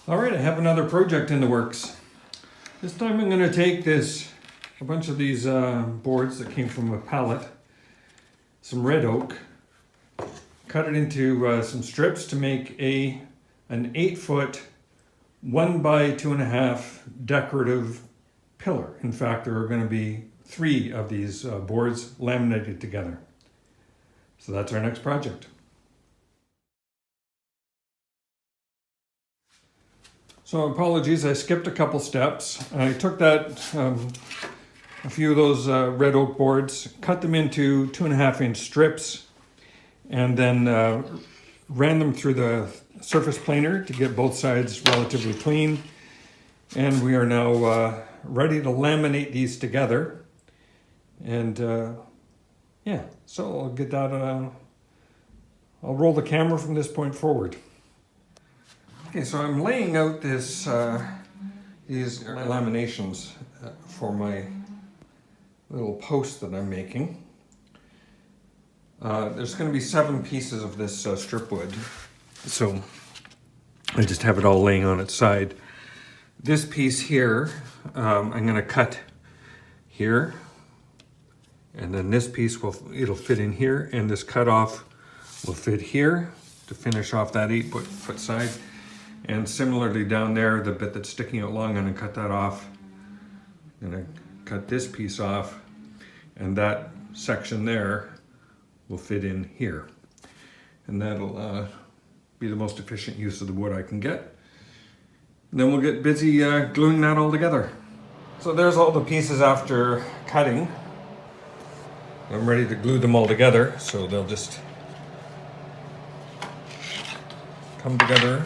All right, I have another project in the works. This time I'm going to take a bunch of these boards that came from a pallet, some red oak, cut it into some strips to make an 8-foot, 1 by 2.5 decorative pillar. In fact, there are going to be 3 of these boards laminated together. So that's our next project. So apologies, I skipped a couple steps. I took a few of those red oak boards, cut them into 2.5-inch strips, and then ran them through the surface planer to get both sides relatively clean. And we are now ready to laminate these together. And yeah, so I'll get that, I'll roll the camera from this point forward. Okay, so I'm laying out these laminations for my little post that I'm making. There's going to be 7 pieces of this strip wood, so I just have it all laying on its side. This piece here, I'm going to cut here, and then this piece it'll fit in here, and this cutoff will fit here to finish off that 8-foot side. And similarly down there, the bit that's sticking out long, I'm going to cut that off. I'm going to cut this piece off, and that section there will fit in here. And that'll be the most efficient use of the wood I can get. And then we'll get busy gluing that all together. So there's all the pieces after cutting. I'm ready to glue them all together, so they'll just come together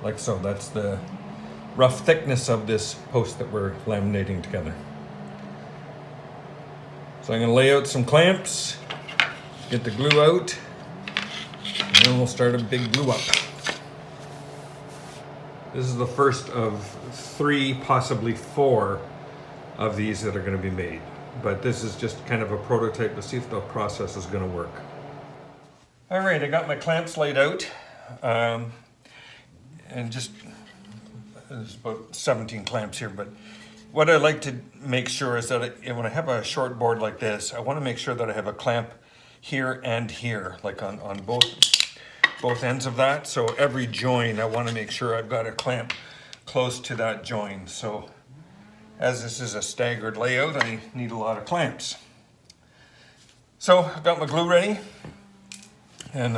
like so. That's the rough thickness of this post that we're laminating together. So I'm going to lay out some clamps, get the glue out, and then we'll start a big glue up. This is the first of 3, possibly 4 of these that are going to be made. But this is just kind of a prototype to see if the process is going to work. All right, I got my clamps laid out. And just, there's about 17 clamps here, but what I like to make sure is that when I have a short board like this, I want to make sure that I have a clamp here and here, like on both ends of that. So every join, I want to make sure I've got a clamp close to that join. So as this is a staggered layout, I need a lot of clamps. So I've got my glue ready, and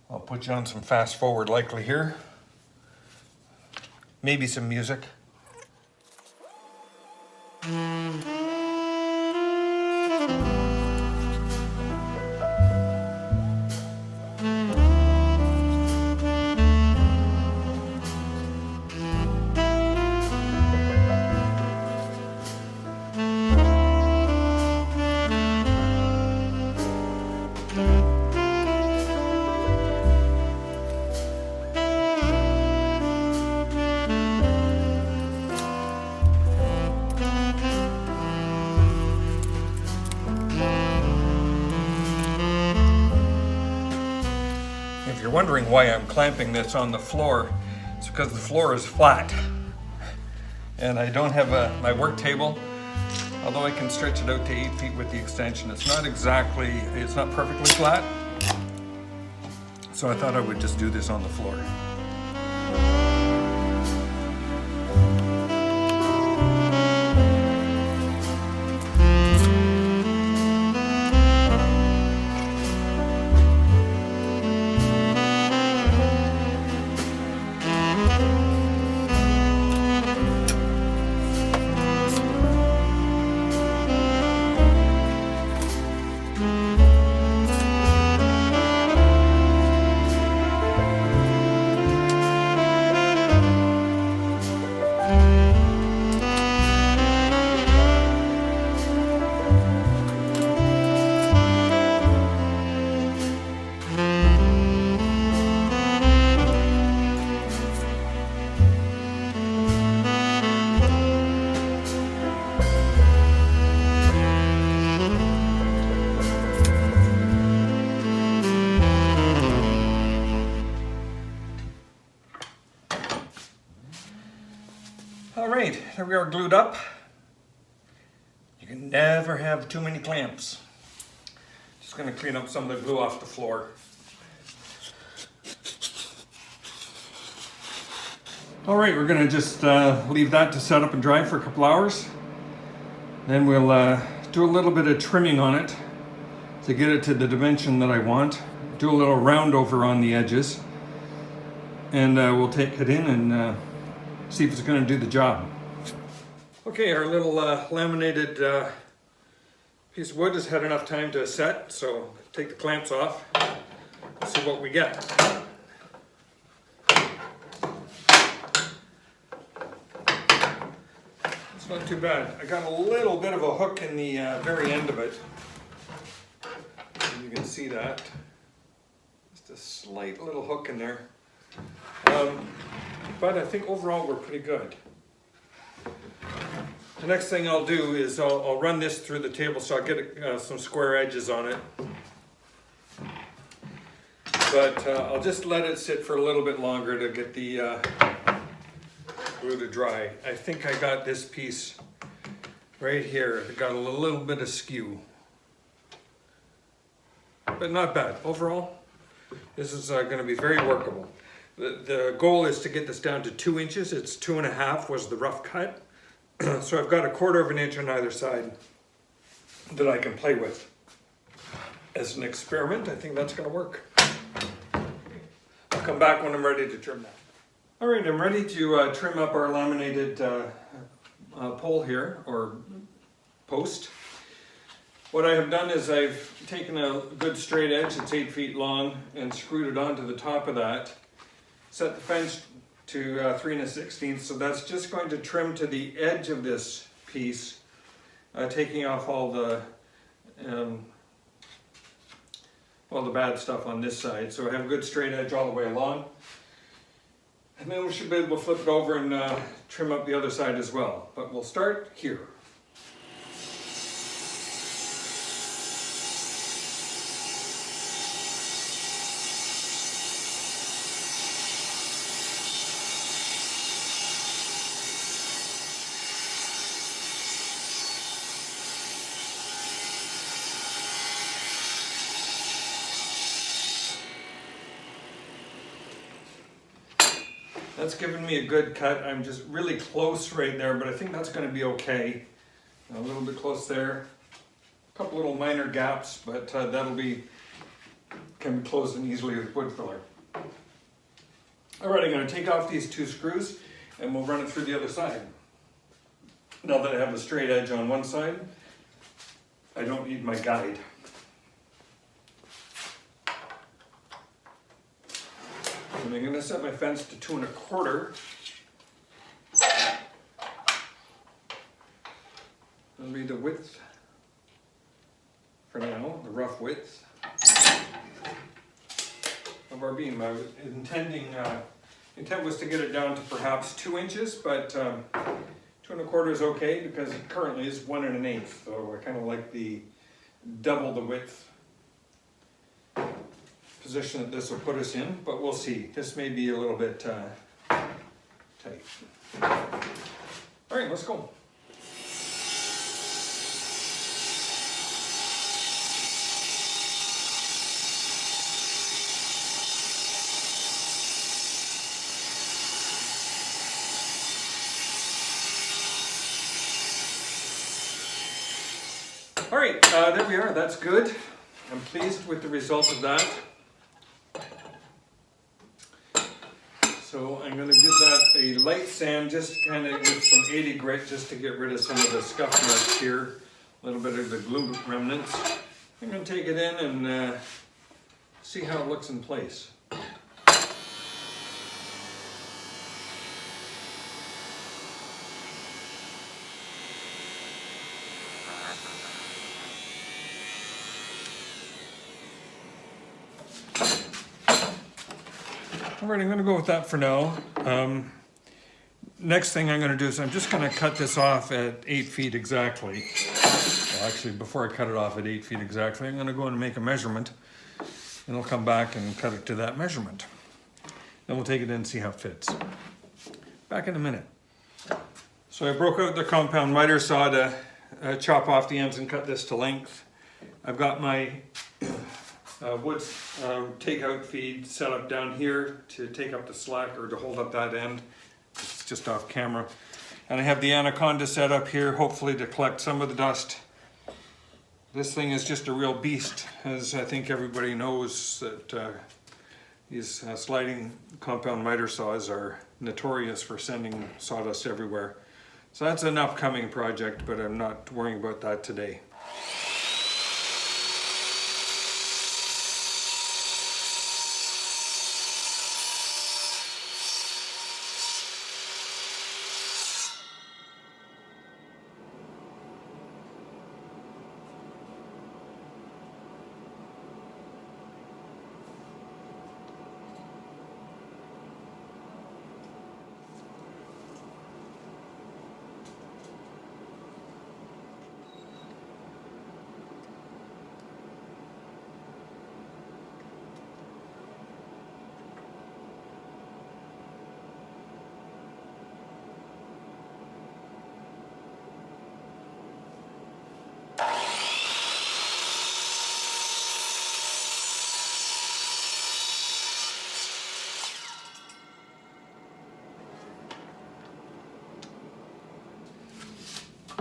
I'll put you on some fast forward likely here. Maybe some music. If you're wondering why I'm clamping this on the floor, it's because the floor is flat. And I don't have my work table, although I can stretch it out to 8 feet with the extension. It's not perfectly flat. So I thought I would just do this on the floor. right, there we are glued up. You can never have too many clamps. Just going to clean up some of the glue off the floor. All right, we're going to just leave that to set up and dry for a couple hours. Then we'll do a little bit of trimming on it to get it to the dimension that I want. Do a little round over on the edges. And we'll take it in and see if it's going to do the job. Okay, our little laminated piece of wood has had enough time to set, so take the clamps off and see what we get. It's not too bad. I got a little bit of a hook in the very end of it. You can see that. Just a slight little hook in there. But I think overall we're pretty good. The next thing I'll do is I'll run this through the table so I get some square edges on it. But I'll just let it sit for a little bit longer to get the glue to dry. I think I got this piece right here. It got a little bit of skew. But not bad. Overall, this is going to be very workable. The goal is to get this down to 2 inches. It's 2.5 was the rough cut. So I've got 1/4 of an inch on either side that I can play with. As an experiment, I think that's going to work. I'll come back when I'm ready to trim that. All right, I'm ready to trim up our laminated pole here, or post. What I have done is I've taken a good straight edge, it's 8 feet long, and screwed it onto the top of that. Set the fence to 3 1/16, so that's just going to trim to the edge of this piece, taking off all the bad stuff on this side. So I have a good straight edge all the way along. And then we should be able to flip it over and trim up the other side as well. But we'll start here. That's given me a good cut. I'm just really close right there, but I think that's going to be okay. A little bit close there. A couple little minor gaps, but can be closed in easily with wood filler. All right, I'm going to take off these 2 screws and we'll run it through the other side. Now that I have a straight edge on one side, I don't need my guide. And I'm going to set my fence to 2 1/4. That'll be the width for now, the rough width of our beam. My intent was to get it down to perhaps 2 inches, but 2 1/4 is okay because it currently is 1 1/8. So I kind of like the double the width position that this will put us in, but we'll see. This may be a little bit tight. All right, let's go. All right, there we are. That's good. I'm pleased with the result of that. So I'm going to give that a light sand, just kind of with some 80 grit, just to get rid of some of the scuff marks here, a little bit of the glue remnants. I'm going to take it in and see how it looks in place. All right, I'm going to go with that for now. Next thing I'm going to do is I'm just going to cut this off at 8 feet exactly. Well, actually, before I cut it off at 8 feet exactly, I'm going to go and make a measurement, and I'll come back and cut it to that measurement. Then we'll take it in and see how it fits. Back in a minute. So I broke out the compound miter saw to chop off the ends and cut this to length. I've got my wood takeout feed set up down here to take up the slack or to hold up that end. It's just off camera. And I have the anaconda set up here, hopefully to collect some of the dust. This thing is just a real beast, as I think everybody knows that these sliding compound miter saws are notorious for sending sawdust everywhere. So that's an upcoming project, but I'm not worrying about that today.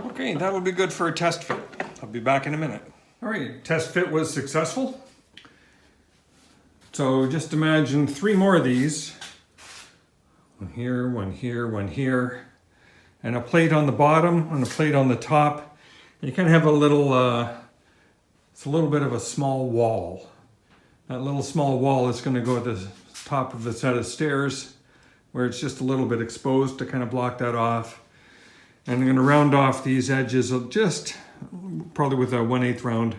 Okay, that'll be good for a test fit. I'll be back in a minute. All right, test fit was successful. So just imagine 3 more of these. One here, one here, one here. And a plate on the bottom and a plate on the top. And you kind of have a little, it's a little bit of a small wall. That little small wall is going to go at the top of the set of stairs where it's just a little bit exposed to kind of block that off. And I'm going to round off these edges just probably with a 1/8 round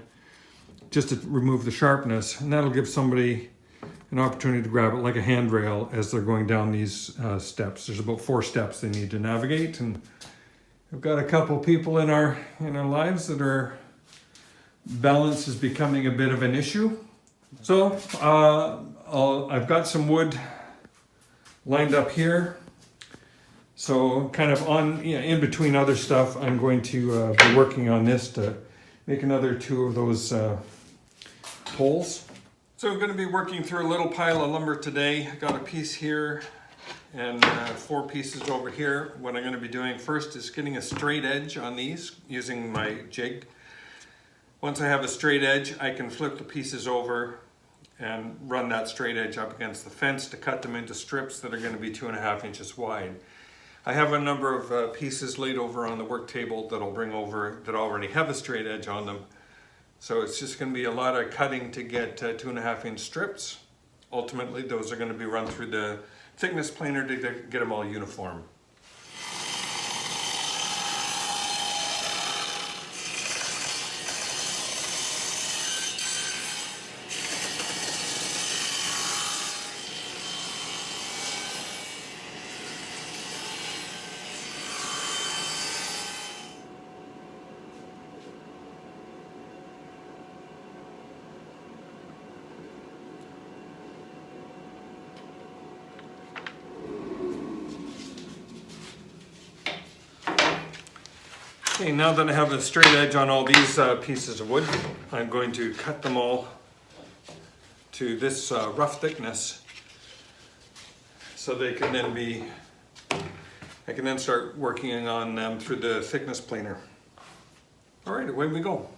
just to remove the sharpness, and that'll give somebody an opportunity to grab it like a handrail as they're going down these steps. There's about 4 steps they need to navigate, and I've got a couple people in our lives that are balance is becoming a bit of an issue. So I've got some wood lined up here. So kind of in between other stuff, I'm going to be working on this to make another 2 of those poles. So I'm going to be working through a little pile of lumber today. I got a piece here and 4 pieces over here. What I'm going to be doing first is getting a straight edge on these using my jig. Once I have a straight edge, I can flip the pieces over and run that straight edge up against the fence to cut them into strips that are going to be 2.5 inches wide. I have a number of pieces laid over on the work table that I'll bring over that already have a straight edge on them. So it's just going to be a lot of cutting to get 2.5 inch strips. Ultimately, those are going to be run through the thickness planer to get them all uniform. Okay, now that I have a straight edge on all these pieces of wood, I'm going to cut them all to this rough thickness so they can then I can then start working on them through the thickness planer. All right, away we go.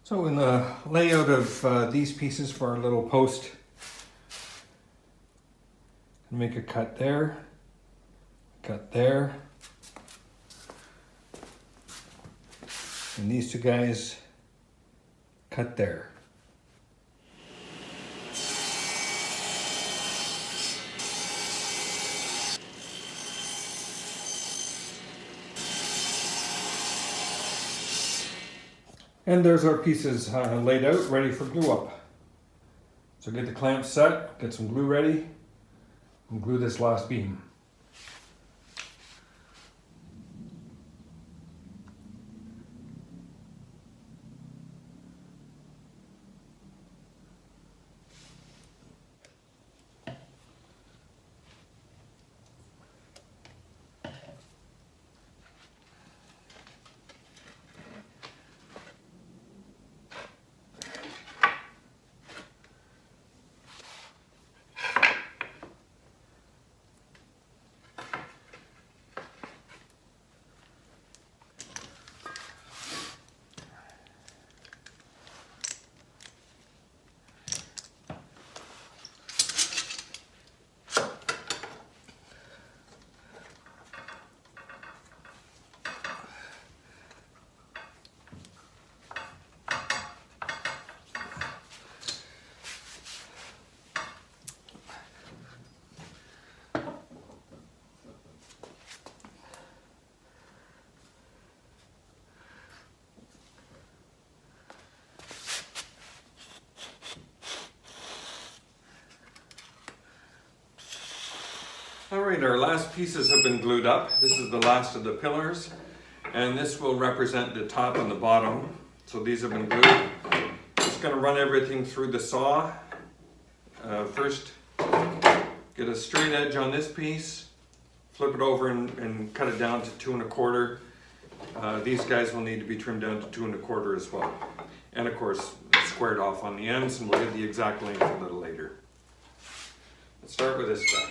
So in the layout of these pieces for our little post, make a cut there, cut there, and these two guys cut there. And there's our pieces laid out, ready for glue up. So get the clamps set, get some glue ready, and glue this last beam. Alright, our last pieces have been glued up. This is the last of the pillars, and this will represent the top and the bottom. So these have been glued. Just going to run everything through the saw. First, get a straight edge on this piece, flip it over and cut it down to 2 1/4. These guys will need to be trimmed down to 2 1/4 as well. And of course, squared off on the ends, and we'll get the exact length a little later. Let's start with this guy.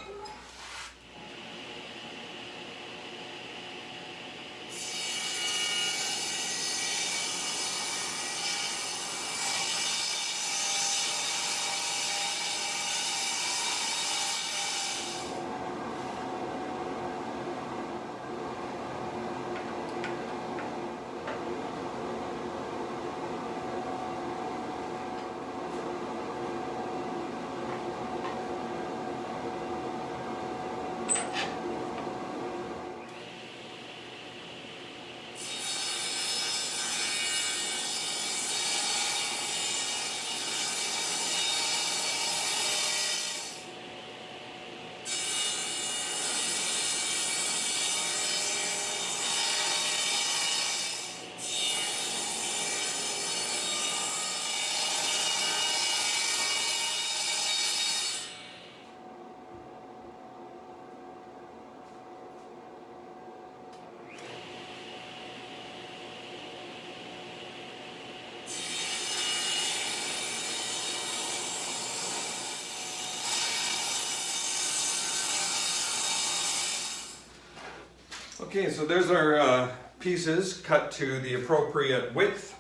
Okay, so there's our pieces cut to the appropriate width.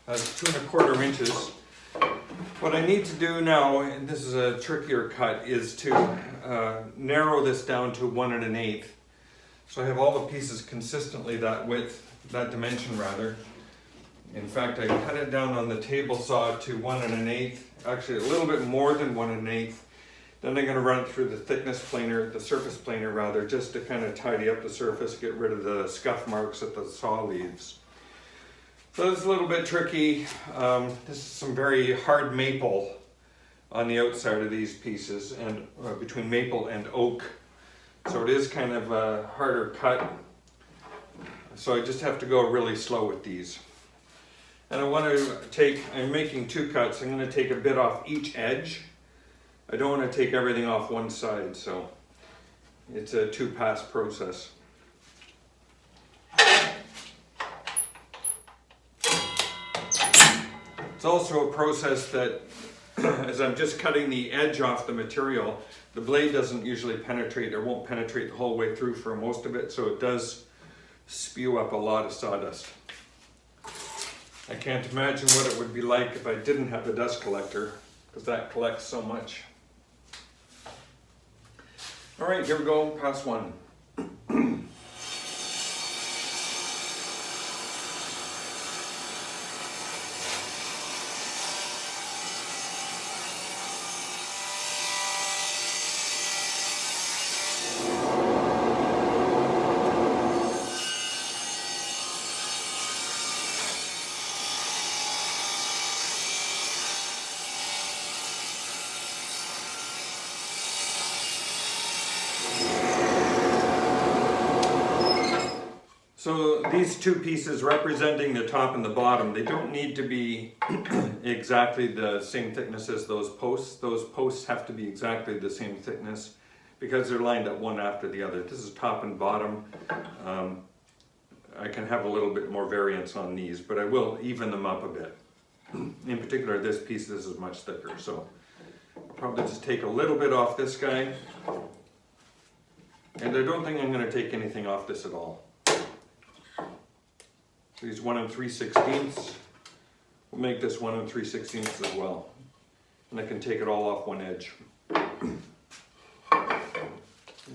That's 2 1/4 inches. What I need to do now, and this is a trickier cut, is to narrow this down to 1 1/8. So I have all the pieces consistently that width, that dimension rather. In fact, I cut it down on the table saw to 1 1/8, actually a little bit more than 1 1/8. Then I'm going to run it through the thickness planer, the surface planer rather, just to kind of tidy up the surface, get rid of the scuff marks that the saw leaves. So this is a little bit tricky. This is some very hard maple on the outside of these pieces, and between maple and oak. So it is kind of a harder cut. So I just have to go really slow with these. And I want to take, I'm making 2 cuts. I'm going to take a bit off each edge. I don't want to take everything off one side, so it's a 2-pass process. It's also a process that, as I'm just cutting the edge off the material, the blade doesn't usually penetrate or won't penetrate the whole way through for most of it, so it does spew up a lot of sawdust. I can't imagine what it would be like if I didn't have a dust collector, because that collects so much. All right, here we go, pass one. So these two pieces representing the top and the bottom, they don't need to be exactly the same thickness as those posts. Those posts have to be exactly the same thickness because they're lined up one after the other. This is top and bottom. I can have a little bit more variance on these, but I will even them up a bit. In particular, this piece, this is much thicker, so I'll probably just take a little bit off this guy. And I don't think I'm going to take anything off this at all. These 1 3/16. We'll make this 1 3/16 as well. And I can take it all off one edge. I'm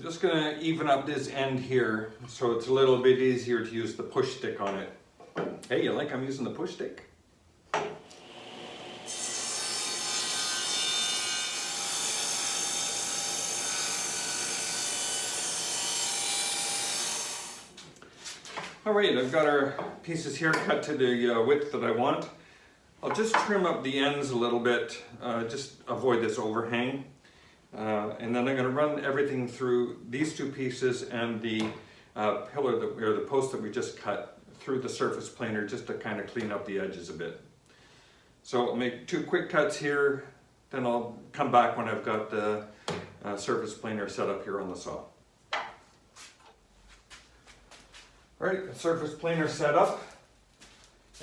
just going to even up this end here so it's a little bit easier to use the push stick on it. Hey, you like I'm using the push stick? All right, I've got our pieces here cut to the width that I want. I'll just trim up the ends a little bit, just avoid this overhang. And then I'm going to run everything through these two pieces and the pillar or the post that we just cut through the surface planer just to kind of clean up the edges a bit. So I'll make 2 quick cuts here, then I'll come back when I've got the surface planer set up here on the saw. All right, surface planer set up,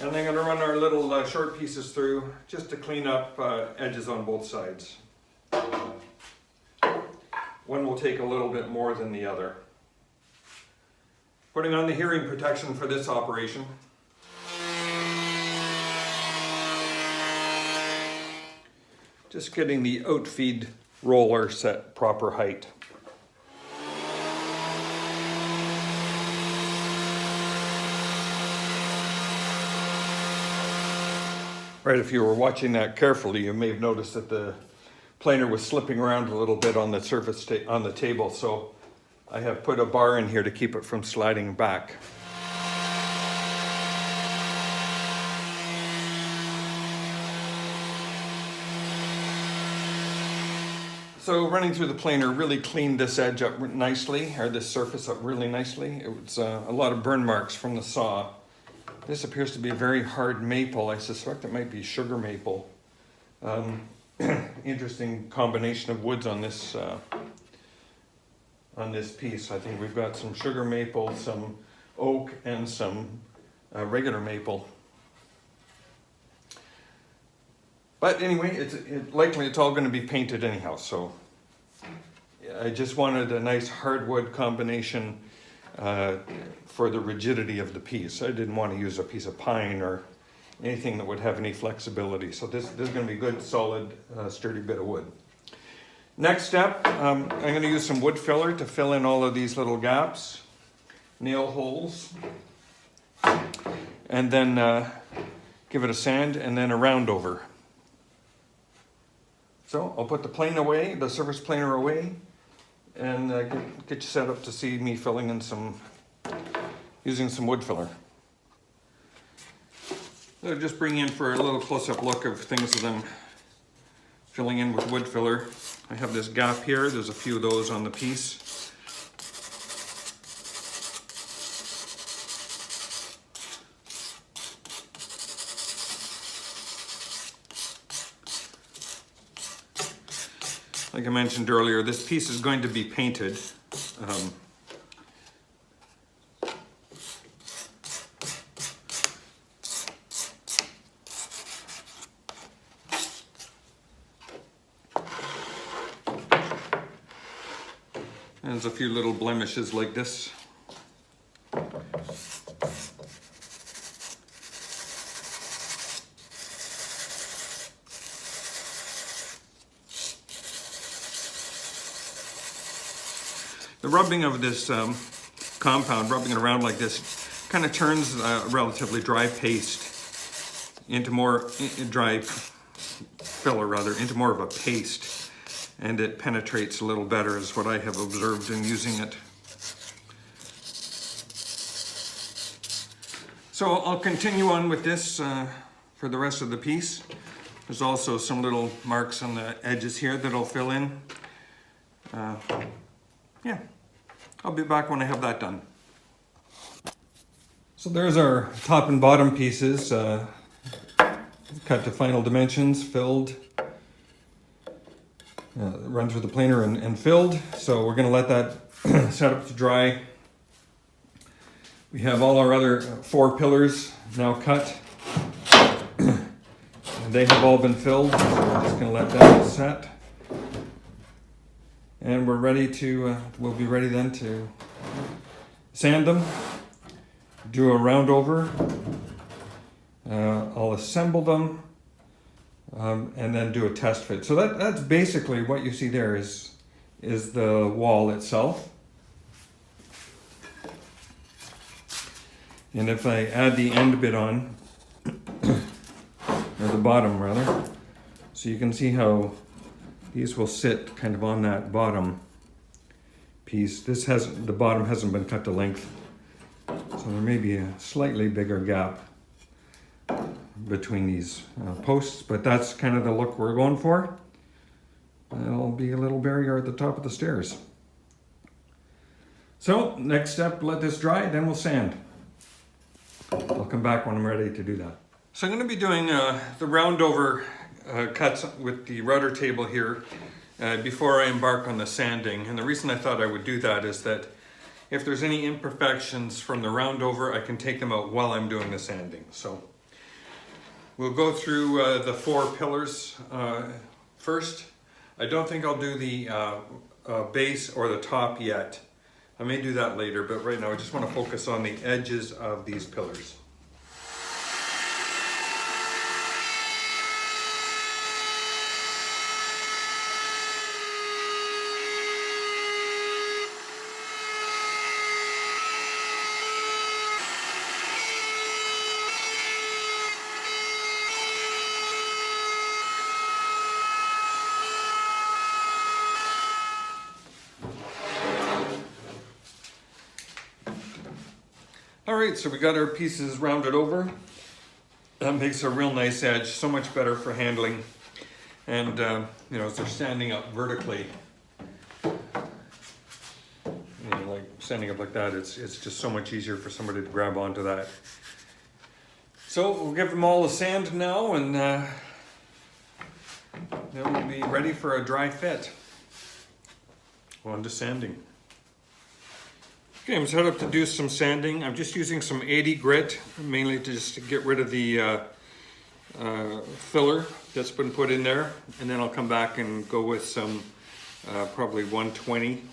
and I'm going to run our little short pieces through just to clean up edges on both sides. One will take a little bit more than the other. Putting on the hearing protection for this operation. Just getting the outfeed roller set proper height. Right, if you were watching that carefully, you may have noticed that the planer was slipping around a little bit on the surface on the table, so I have put a bar in here to keep it from sliding back. So running through the planer really cleaned this edge up nicely, or this surface up really nicely. It was a lot of burn marks from the saw. This appears to be a very hard maple. I suspect it might be sugar maple. Interesting combination of woods on this piece. I think we've got some sugar maple, some oak, and some regular maple. But anyway, likely it's all going to be painted anyhow. So I just wanted a nice hardwood combination for the rigidity of the piece. I didn't want to use a piece of pine or anything that would have any flexibility. So this is going to be good, solid, sturdy bit of wood. Next step, I'm going to use some wood filler to fill in all of these little gaps, nail holes, and then give it a sand and then a round over. So I'll put the plane away, the surface planer away, and get you set up to see me filling in using some wood filler. I'll just bring in for a little close-up look of things that I'm filling in with wood filler. I have this gap here. There's a few of those on the piece. Like I mentioned earlier, this piece is going to be painted. There's a few little blemishes like this. The rubbing of this compound, rubbing it around like this, kind of turns relatively dry paste into more dry filler rather, into more of a paste, and it penetrates a little better is what I have observed in using it. So I'll continue on with this for the rest of the piece. There's also some little marks on the edges here that I'll fill in. Yeah, I'll be back when I have that done. So there's our top and bottom pieces, cut to final dimensions, filled, run through the planer and filled. So we're going to let that set up to dry. We have all our other 4 pillars now cut. And they have all been filled, so we're just going to let that set. And we're ready to, we'll be ready then to sand them, do a round over. I'll assemble them, and then do a test fit. So that's basically what you see there is the wall itself. And if I add the end bit on, or the bottom rather, so you can see how these will sit kind of on that bottom piece. The bottom hasn't been cut to length, so there may be a slightly bigger gap between these posts, but that's kind of the look we're going for. There'll be a little barrier at the top of the stairs. So next step, let this dry, then we'll sand. I'll come back when I'm ready to do that. So I'm going to be doing the round over cuts with the router table here before I embark on the sanding. And the reason I thought I would do that is that if there's any imperfections from the round over, I can take them out while I'm doing the sanding. So we'll go through the 4 pillars first. I don't think I'll do the base or the top yet. I may do that later, but right now I just want to focus on the edges of these pillars. All right, so we got our pieces rounded over. That makes a real nice edge, so much better for handling. And you know, as they're standing up vertically, you know, like standing up like that, it's just so much easier for somebody to grab onto that. So we'll give them all a sand now, and then we'll be ready for a dry fit. On to sanding. Okay, I'm set up to do some sanding. I'm just using some 80 grit, mainly just to get rid of the filler that's been put in there. And then I'll come back and go with some probably 120.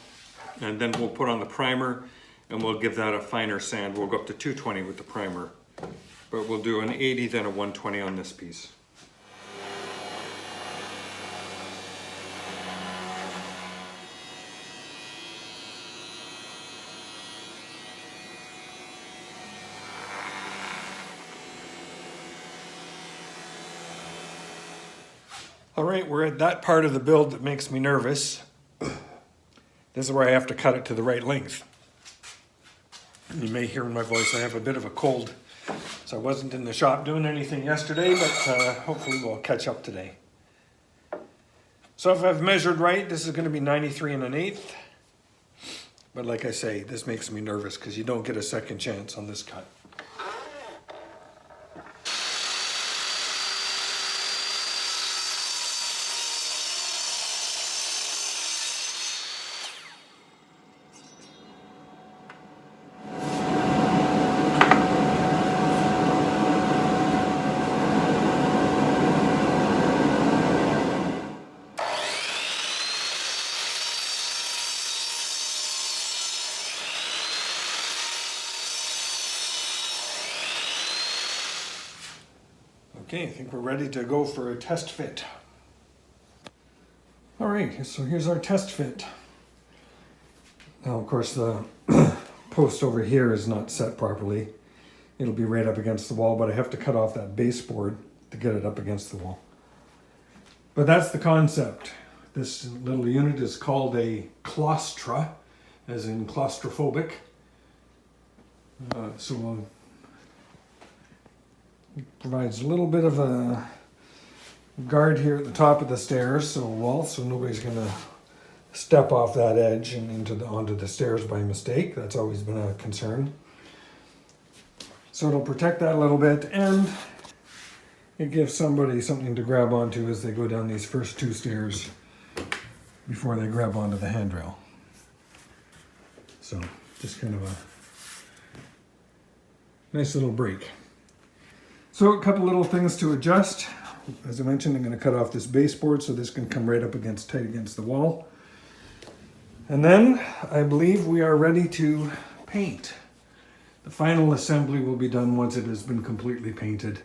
And then we'll put on the primer and we'll give that a finer sand. We'll go up to 220 with the primer. But we'll do an 80, then a 120 on this piece. All right, we're at that part of the build that makes me nervous. This is where I have to cut it to the right length. You may hear in my voice I have a bit of a cold, so I wasn't in the shop doing anything yesterday, but hopefully we'll catch up today. So if I've measured right, this is going to be 93 1/8. But like I say, this makes me nervous because you don't get a second chance on this cut. Okay, I think we're ready to go for a test fit. All right, so here's our test fit. Now, of course, the post over here is not set properly. It'll be right up against the wall, but I have to cut off that baseboard to get it up against the wall. But that's the concept. This little unit is called a claustra, as in claustrophobic. So it provides a little bit of a guard here at the top of the stairs, so nobody's going to step off that edge and onto the stairs by mistake. That's always been a concern. So it'll protect that a little bit, and it gives somebody something to grab onto as they go down these first 2 stairs before they grab onto the handrail. So just kind of a nice little break. So a couple little things to adjust. As I mentioned, I'm going to cut off this baseboard so this can come right up tight against the wall. And then I believe we are ready to paint. The final assembly will be done once it has been completely painted,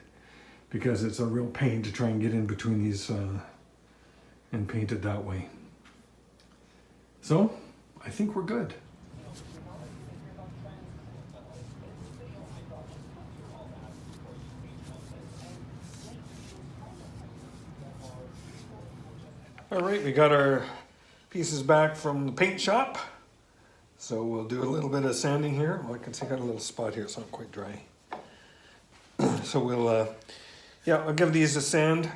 because it's a real pain to try and get in between these and paint it that way. So I think we're good. All right, we got our pieces back from the paint shop. So we'll do a little bit of sanding here. Well, I can see I got a little spot here, it's not quite dry. So we'll, I'll give these a sand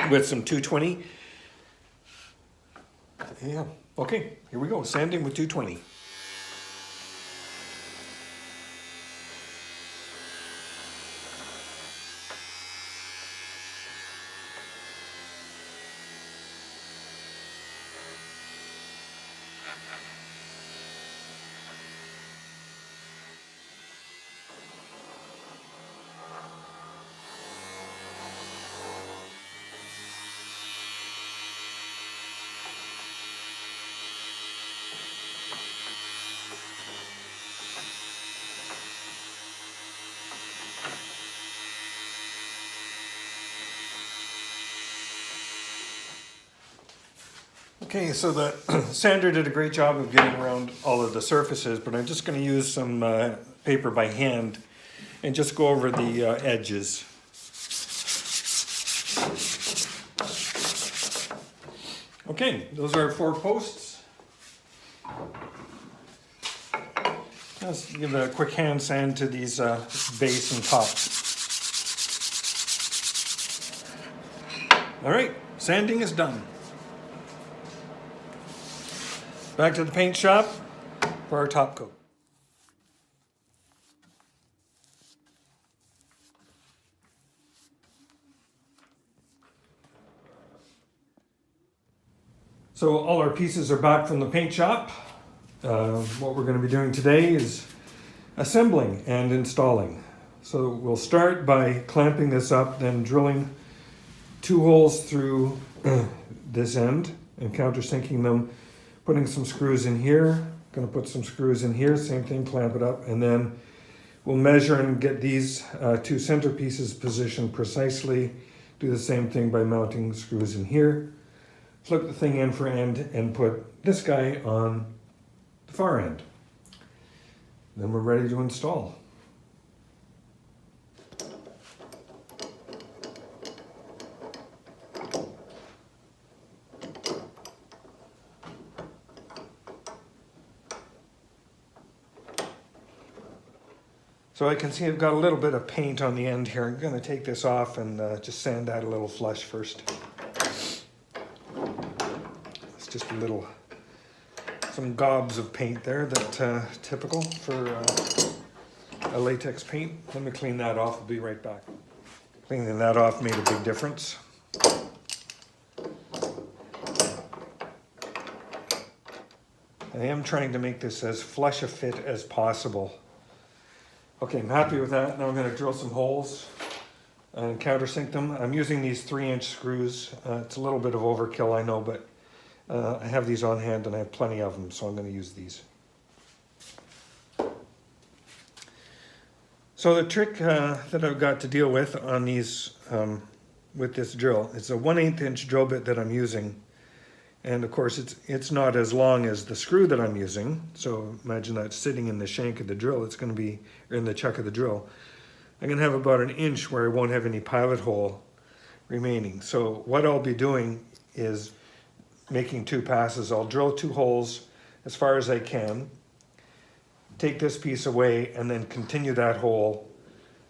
with some 220. Yeah, okay, here we go, sanding with 220. Okay, so the sander did a great job of getting around all of the surfaces, but I'm just going to use some paper by hand and just go over the edges. Okay, those are 4 posts. Let's give a quick hand sand to these base and top. All right, sanding is done. Back to the paint shop for our top coat. So all our pieces are back from the paint shop. What we're going to be doing today is assembling and installing. So we'll start by clamping this up, then drilling 2 holes through this end and countersinking them, putting some screws in here. Going to put some screws in here, same thing, clamp it up, and then we'll measure and get these 2 center pieces positioned precisely. Do the same thing by mounting screws in here. Flip the thing end for end and put this guy on the far end. Then we're ready to install. So I can see I've got a little bit of paint on the end here. I'm going to take this off and just sand that a little flush first. It's just some gobs of paint there that typical for a latex paint. Let me clean that off. I'll be right back. Cleaning that off made a big difference. I am trying to make this as flush a fit as possible. Okay, I'm happy with that. Now I'm going to drill some holes and countersink them. I'm using these 3-inch screws. It's a little bit of overkill, I know, but I have these on hand and I have plenty of them, so I'm going to use these. So the trick that I've got to deal with on these, with this drill, it's a 1/8 inch drill bit that I'm using. And of course it's not as long as the screw that I'm using. So imagine that sitting in the shank of the drill. It's going to be, or in the chuck of the drill. I'm going to have about 1 inch where I won't have any pilot hole remaining. So what I'll be doing is making 2 passes. I'll drill 2 holes as far as I can, take this piece away, and then continue that hole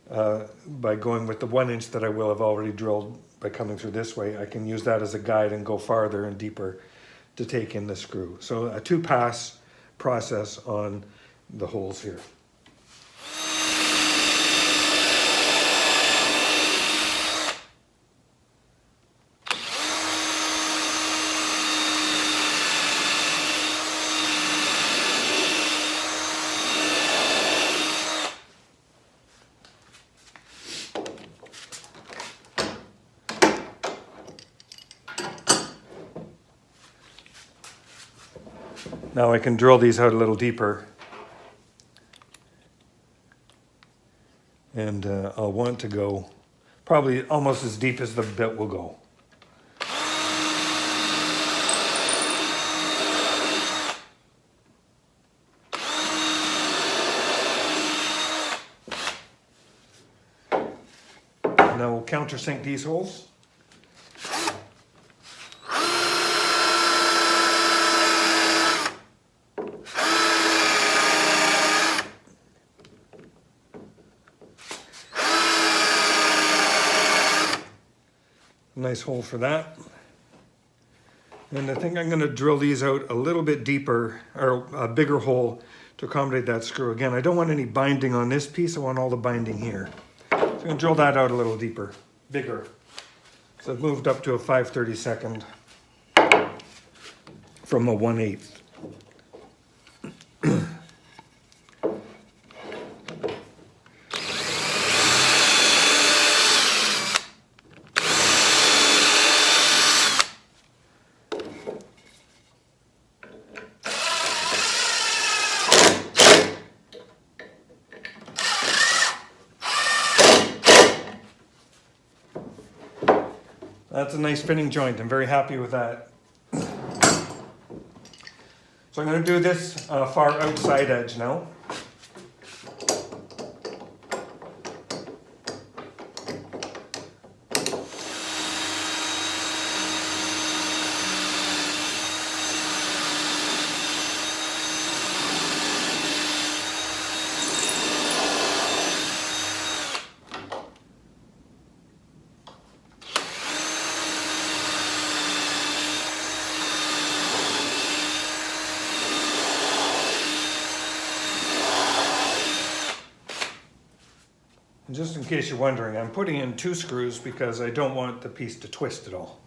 by going with the 1 inch that I will have already drilled by coming through this way. I can use that as a guide and go farther and deeper to take in the screw. So a 2-pass process on the holes here. Now I can drill these out a little deeper, and I'll want to go probably almost as deep as the bit will go. Now we'll countersink these holes. Nice hole for that. And I think I'm going to drill these out a little bit deeper, or a bigger hole to accommodate that screw. Again, I don't want any binding on this piece, I want all the binding here. So I'm going to drill that out a little deeper, bigger. So I've moved up to a 5/32 from a 1/8. That's a nice fitting joint. I'm very happy with that. So I'm going to do this far outside edge now. And just in case you're wondering, I'm putting in 2 screws because I don't want the piece to twist at all.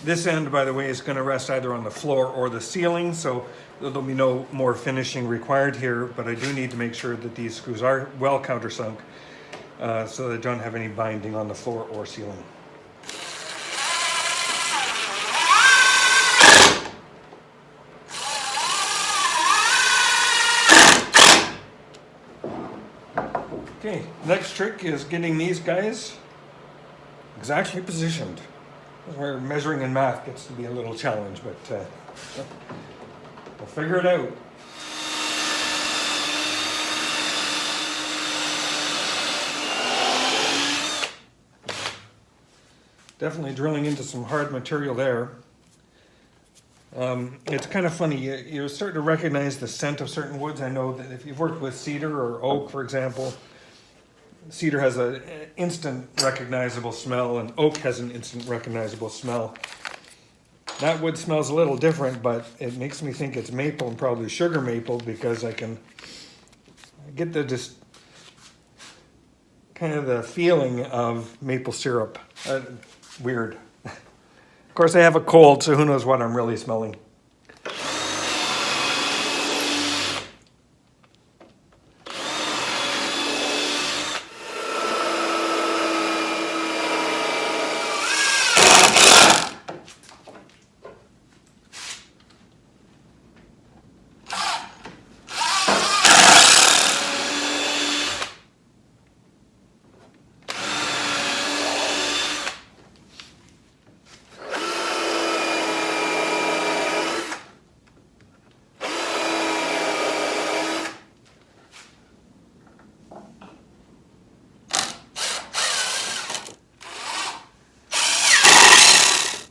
This end, by the way, is going to rest either on the floor or the ceiling, so there'll be no more finishing required here, but I do need to make sure that these screws are well countersunk so they don't have any binding on the floor or ceiling. Okay, next trick is getting these guys exactly positioned. Where measuring in math gets to be a little challenge, but we'll figure it out. Definitely drilling into some hard material there. It's kind of funny, you start to recognize the scent of certain woods. I know that if you've worked with cedar or oak, for example, cedar has an instant recognizable smell, and oak has an instant recognizable smell. That wood smells a little different, but it makes me think it's maple and probably sugar maple because I can get the kind of the feeling of maple syrup. Weird. Of course, I have a cold, so who knows what I'm really smelling.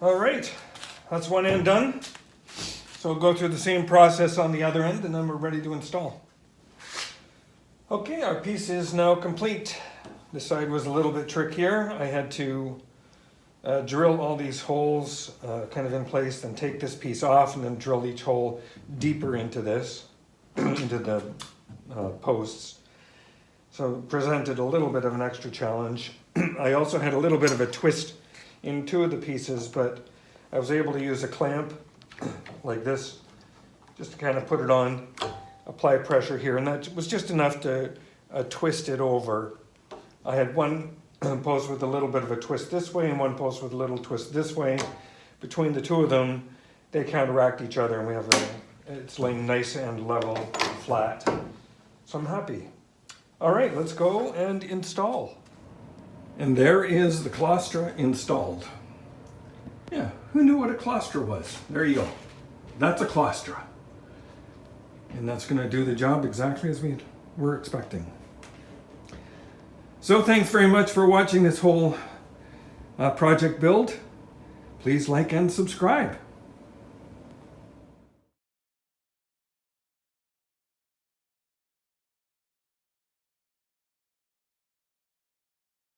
All right, that's one end done. So we'll go through the same process on the other end, and then we're ready to install. Okay, our piece is now complete. This side was a little bit trickier. I had to drill all these holes kind of in place, then take this piece off, and then drill each hole deeper into this, into the posts. So it presented a little bit of an extra challenge. I also had a little bit of a twist in two of the pieces, but I was able to use a clamp like this just to kind of put it on, apply pressure here, and that was just enough to twist it over. I had one post with a little bit of a twist this way and one post with a little twist this way. Between the two of them, they counteract each other, and we have it's laying nice and level, flat. So I'm happy. All right, let's go and install. And there is the Claustra installed. Yeah, who knew what a Claustra was? There you go. That's a Claustra. And that's going to do the job exactly as we were expecting. So thanks very much for watching this whole project build. Please like and subscribe.